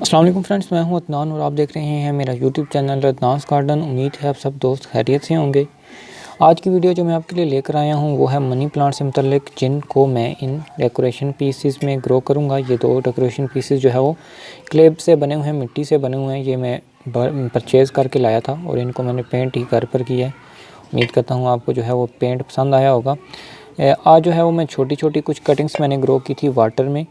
अस्सलाम वालेकुम फ्रेंड्स, मैं हूं अदनान और आप देख रहे हैं मेरा यूट्यूब चैनल अदनास गार्डन। उम्मीद है आप सब दोस्त खैरियत से होंगे। आज की वीडियो जो मैं आपके लिए लेकर आया हूं वो है मनी प्लांट से मुतल्लिक, जिनको मैं इन डेकोरेशन पीसेस में ग्रो करूंगा। ये दो डेकोरेशन पीसेस जो है वो क्लेब से बने हुए हैं, मिट्टी से बने हुए हैं। ये मैं परचेज़ करके लाया था और इनको मैंने पेंट ही घर पर किया है। उम्मीद करता हूँ आपको जो है वो पेंट पसंद आया होगा। आज जो है वो मैं छोटी छोटी कुछ कटिंग्स मैंने ग्रो की थी वाटर में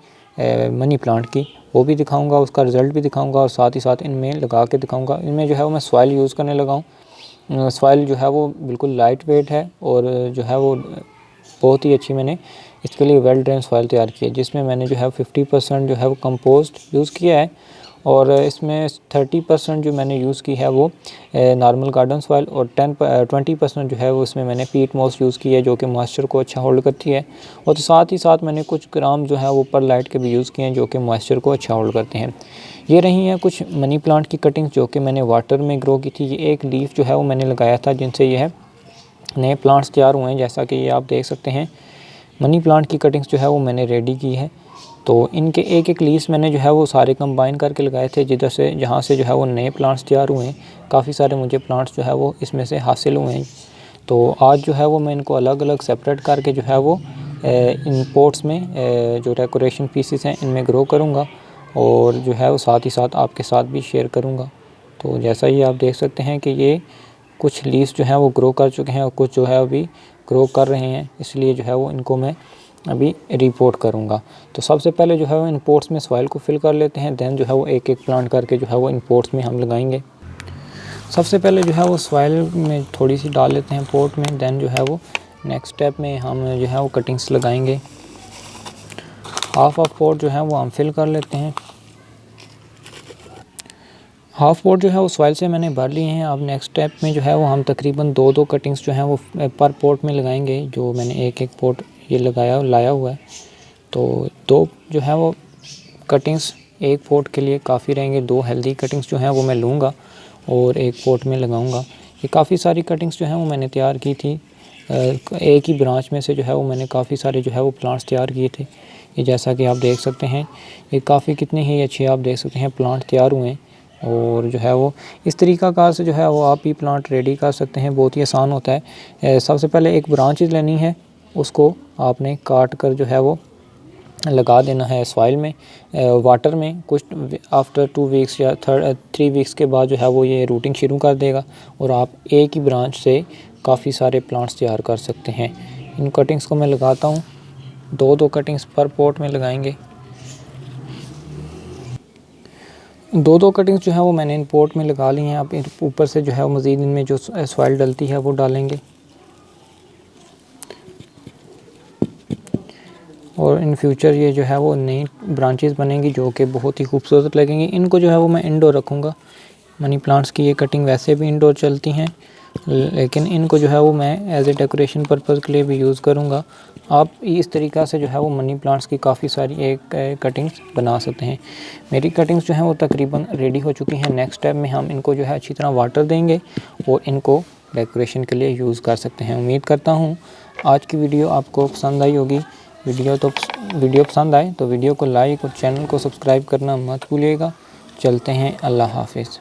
मनी प्लांट की, वो भी दिखाऊंगा, उसका रिज़ल्ट भी दिखाऊंगा और साथ ही साथ इनमें लगा के दिखाऊंगा। इनमें जो है वो मैं सॉइल यूज़ करने लगा हूँ। सॉइल जो है वो बिल्कुल लाइट वेट है और जो है वो बहुत ही अच्छी मैंने इसके लिए वेल ड्रेन सॉइल तैयार की है, जिसमें मैंने जो है 50% जो है वो कंपोस्ट यूज़ किया है और इसमें 30% जो मैंने यूज़ की है वो नॉर्मल गार्डन सॉइल और 20% जो है वो इसमें मैंने पीट मॉस यूज़ की है, जो कि मॉइस्चर को अच्छा होल्ड करती है। और साथ ही साथ मैंने कुछ ग्राम जो है वो परलाइट के भी यूज़ किए हैं, जो कि मॉइस्चर को अच्छा होल्ड करते हैं। ये रही हैं कुछ मनी प्लांट की कटिंग्स जो कि मैंने वाटर में ग्रो की थी। ये एक लीफ जो है वो मैंने लगाया था, जिनसे ये है नए प्लांट्स तैयार हुए हैं। जैसा कि ये आप देख सकते हैं, मनी प्लांट की कटिंग्स जो है वो मैंने रेडी की है। तो इनके एक एक लीव्स मैंने जो है वो सारे कंबाइन करके लगाए थे, जिधर से जहाँ से जो है वो नए प्लांट्स तैयार हुए हैं। काफ़ी सारे मुझे प्लांट्स जो है वो इसमें से हासिल हुए हैं। तो आज जो है वो मैं इनको अलग अलग सेपरेट करके जो है वो इन पॉट्स में जो डेकोरेशन पीसेस हैं इनमें ग्रो करूँगा और जो है वो साथ ही साथ आपके साथ भी शेयर करूँगा। तो जैसा ही आप देख सकते हैं कि ये कुछ लीव्स जो हैं वो ग्रो कर चुके हैं और कुछ जो है अभी ग्रो कर रहे हैं, इसलिए जो है वो इनको मैं अभी रिपोर्ट करूँगा। तो सबसे पहले जो है वो इन पोट्स में सॉइल को फिल कर लेते हैं, देन जो है वो एक एक प्लांट करके जो है वो इन पोट्स में हम लगाएंगे। सबसे पहले जो है वो सॉइल में थोड़ी सी डाल लेते हैं पोट में, देन जो है वो नेक्स्ट स्टेप में हम जो है वो कटिंग्स लगाएंगे। हाफ ऑफ पोट जो है वो हम फिल कर लेते हैं। हाफ पोट जो है वो सॉइल से मैंने भर लिए हैं। अब नेक्स्ट स्टेप में जो है वो हम तकरीबन दो कटिंग्स जो हैं वो पर पोट में लगाएंगे, जो मैंने एक पोट ये लाया हुआ है। तो दो जो है वो कटिंग्स एक पोट के लिए काफ़ी रहेंगे। दो हेल्दी कटिंग्स जो हैं वो मैं लूँगा और एक पोट में लगाऊंगा। ये काफ़ी सारी कटिंग्स जो हैं वो मैंने तैयार की थी। एक ही ब्रांच में से जो है वो मैंने काफ़ी सारे जो है वो प्लांट्स तैयार किए थे। ये जैसा कि आप देख सकते हैं, ये काफ़ी कितने ही अच्छे आप देख सकते हैं प्लांट तैयार हुए हैं। और जो है वो इस तरीक़ाकार से जो है वो आप ही प्लांट रेडी कर सकते हैं, बहुत ही आसान होता है। सबसे पहले एक ब्रांचेज लेनी है, उसको आपने काट कर जो है वो लगा देना है सॉइल में, वाटर में। कुछ आफ्टर 2 वीक्स या 3 वीक्स के बाद जो है वो ये रूटिंग शुरू कर देगा और आप एक ही ब्रांच से काफ़ी सारे प्लांट्स तैयार कर सकते हैं। इन कटिंग्स को मैं लगाता हूँ, दो कटिंग्स पर पोट में लगाएंगे। दो कटिंग्स जो है वो मैंने इन पोट में लगा ली हैं। आप ऊपर से जो है वो मज़ीद इनमें जो सॉइल डलती है वो डालेंगे और इन फ्यूचर ये जो है वो नई ब्रांचेस बनेंगी, जो कि बहुत ही खूबसूरत लगेंगी। इनको जो है वो मैं इंडोर रखूँगा। मनी प्लांट्स की ये कटिंग वैसे भी इंडोर चलती हैं, लेकिन इनको जो है वो मैं एज ए डेकोरेशन पर्पज़ के लिए भी यूज़ करूँगा। आप इस तरीक़ा से जो है वो मनी प्लांट्स की काफ़ी सारी एक कटिंग्स बना सकते हैं। मेरी कटिंग्स जो हैं वो तकरीबन रेडी हो चुकी हैं। नेक्स्ट स्टेप में हम इनको जो है अच्छी तरह वाटर देंगे और इनको डेकोरेशन के लिए यूज़ कर सकते हैं। उम्मीद करता हूँ आज की वीडियो आपको पसंद आई होगी। वीडियो पसंद आए तो वीडियो को लाइक और चैनल को सब्सक्राइब करना मत भूलिएगा। चलते हैं, अल्लाह हाफिज़।